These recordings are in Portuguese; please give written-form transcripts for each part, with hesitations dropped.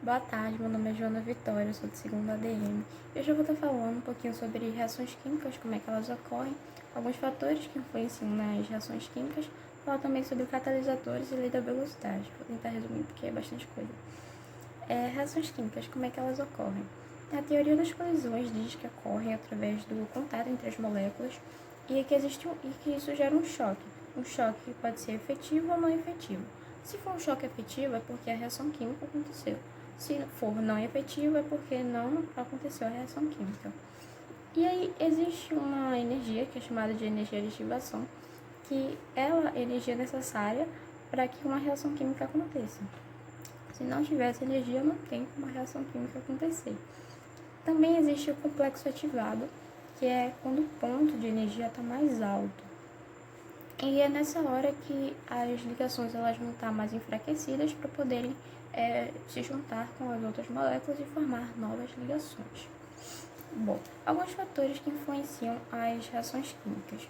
Boa tarde, meu nome é Joana Vitória, eu sou do segundo ADM. E hoje eu vou estar falando um pouquinho sobre reações químicas, como é que elas ocorrem, alguns fatores que influenciam nas reações químicas, falar também sobre catalisadores e lei da velocidade. Vou tentar resumir porque é bastante coisa. Reações químicas, como é que elas ocorrem? A teoria das colisões diz que ocorrem através do contato entre as moléculas e que isso gera um choque. Um choque que pode ser efetivo ou não efetivo. Se for um choque efetivo, é porque a reação química aconteceu. Se for não efetivo, é porque não aconteceu a reação química. E aí existe uma energia, que é chamada de energia de ativação, que ela é a energia necessária para que uma reação química aconteça. Se não tivesse energia, não tem como a reação química acontecer. Também existe o complexo ativado, que é quando o ponto de energia está mais alto. E é nessa hora que as ligações elas vão estar mais enfraquecidas para poderem se juntar com as outras moléculas e formar novas ligações. Bom, alguns fatores que influenciam as reações químicas.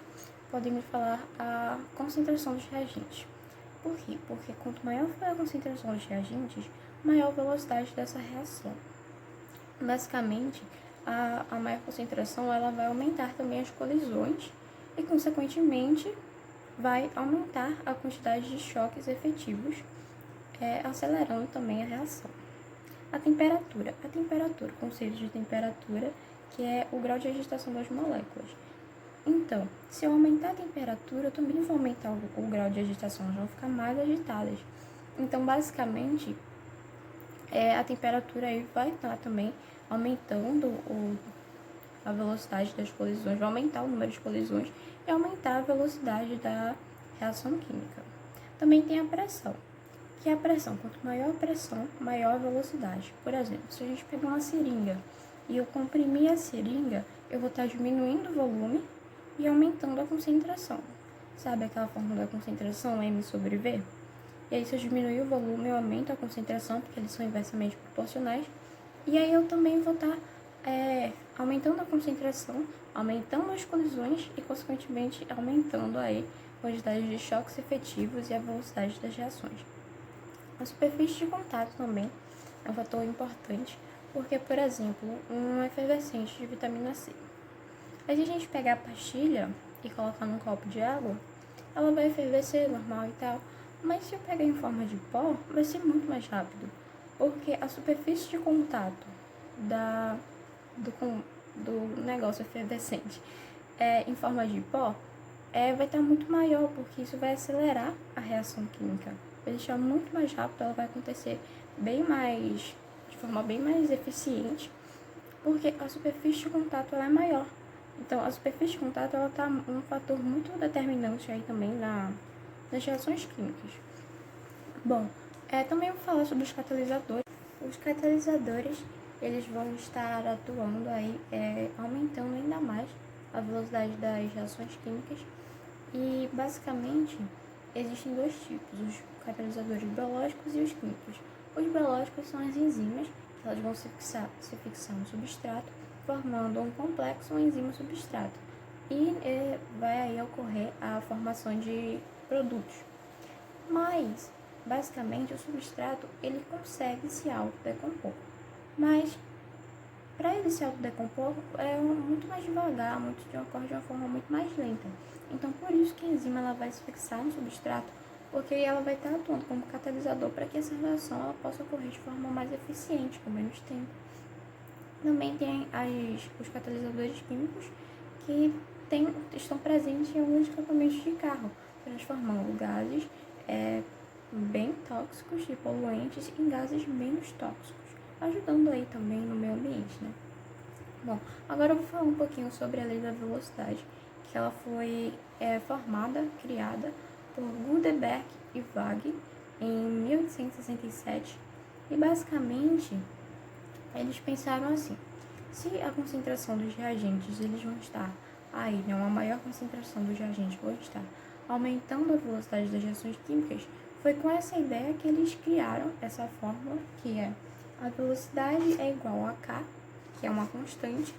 Podemos falar a concentração dos reagentes. Por quê? Porque quanto maior for a concentração dos reagentes, maior a velocidade dessa reação. Basicamente, a maior concentração ela vai aumentar também as colisões e, consequentemente, vai aumentar a quantidade de choques efetivos, acelerando também a reação. A temperatura, o conceito de temperatura, que é o grau de agitação das moléculas. Então, se eu aumentar a temperatura, eu também vou aumentar o grau de agitação, elas vão ficar mais agitadas. Então, basicamente, a temperatura aí vai estar também aumentando a velocidade das colisões, vai aumentar o número de colisões e aumentar a velocidade da reação química. Também tem a pressão, que é a pressão. Quanto maior a pressão, maior a velocidade. Por exemplo, se a gente pegar uma seringa e eu comprimir a seringa, eu vou estar diminuindo o volume e aumentando a concentração. Sabe aquela fórmula da concentração, M sobre V? E aí, se eu diminuir o volume, eu aumento a concentração, porque eles são inversamente proporcionais. E aí, eu também vou estar aumentando a concentração, aumentando as colisões e, consequentemente, aumentando aí a quantidade de choques efetivos e a velocidade das reações. A superfície de contato também é um fator importante, porque, por exemplo, um efervescente de vitamina C. Aí, se a gente pegar a pastilha e colocar num copo de água, ela vai efervescer normal e tal, mas se eu pegar em forma de pó, vai ser muito mais rápido, porque a superfície de contato do negócio efervescente em forma de pó vai estar muito maior, porque isso vai acelerar a reação química, vai deixar muito mais rápido, ela vai acontecer de forma bem mais eficiente, porque a superfície de contato ela é maior. Então, a superfície de contato ela está um fator muito determinante aí também nas reações químicas. Bom, também vou falar sobre os catalisadores. Os catalisadores, eles vão estar atuando aí, aumentando ainda mais a velocidade das reações químicas. E, basicamente, existem dois tipos, os catalisadores biológicos e os químicos. Os biológicos são as enzimas, que elas vão se fixar no substrato, formando um complexo, uma enzima substrato. E vai aí ocorrer a formação de produtos. Mas, basicamente, o substrato ele consegue se autodecompor. Mas, para ele se autodecompor, muito mais devagar, ocorre de uma forma muito mais lenta. Então, por isso que a enzima ela vai se fixar no substrato, porque ela vai estar atuando como catalisador para que essa reação ela possa ocorrer de forma mais eficiente, com menos tempo. Também tem os catalisadores químicos que estão presentes em alguns equipamentos de carro, transformando gases bem tóxicos e poluentes em gases menos tóxicos, ajudando aí também no meio ambiente, né? Bom, agora eu vou falar um pouquinho sobre a lei da velocidade, que ela foi criada por Gutenberg e Vag em 1867, e basicamente eles pensaram assim: se a concentração dos reagentes eles vão estar aí, né, uma maior concentração dos reagentes vão estar aumentando a velocidade das reações químicas, foi com essa ideia que eles criaram essa fórmula, que é a velocidade é igual a K, que é uma constante,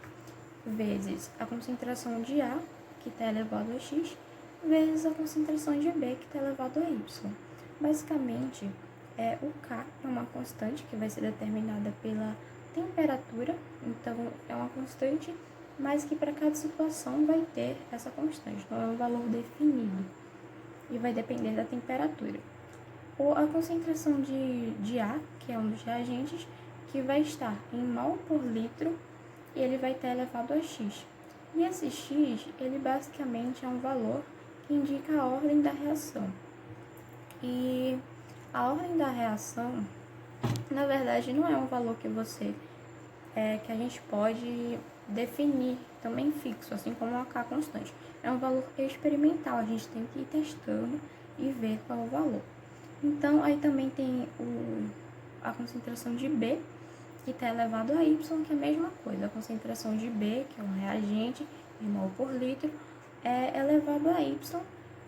vezes a concentração de A, que está elevado a X, vezes a concentração de B, que está elevado a Y. Basicamente, O K é uma constante que vai ser determinada pela temperatura, então é uma constante, mas que para cada situação vai ter essa constante, não é um valor definido e vai depender da temperatura. Ou a concentração de A, que é um dos reagentes, que vai estar em mol por litro e ele vai estar elevado a X. E esse X, ele basicamente é um valor que indica a ordem da reação. E a ordem da reação, na verdade, não é um valor que a gente pode definir também fixo, assim como a K constante. É um valor experimental, a gente tem que ir testando e ver qual é o valor. Então, aí também tem a concentração de B, que está elevado a Y, que é a mesma coisa. A concentração de B, que é um reagente, em mol por litro, é elevado a Y,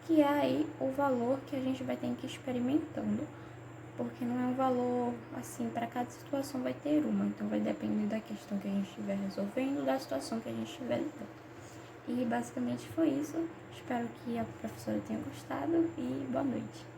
que é aí o valor que a gente vai ter que ir experimentando, porque não é um valor assim, para cada situação vai ter uma, então vai depender da questão que a gente estiver resolvendo, da situação que a gente estiver lidando. E basicamente foi isso. Espero que a professora tenha gostado e boa noite.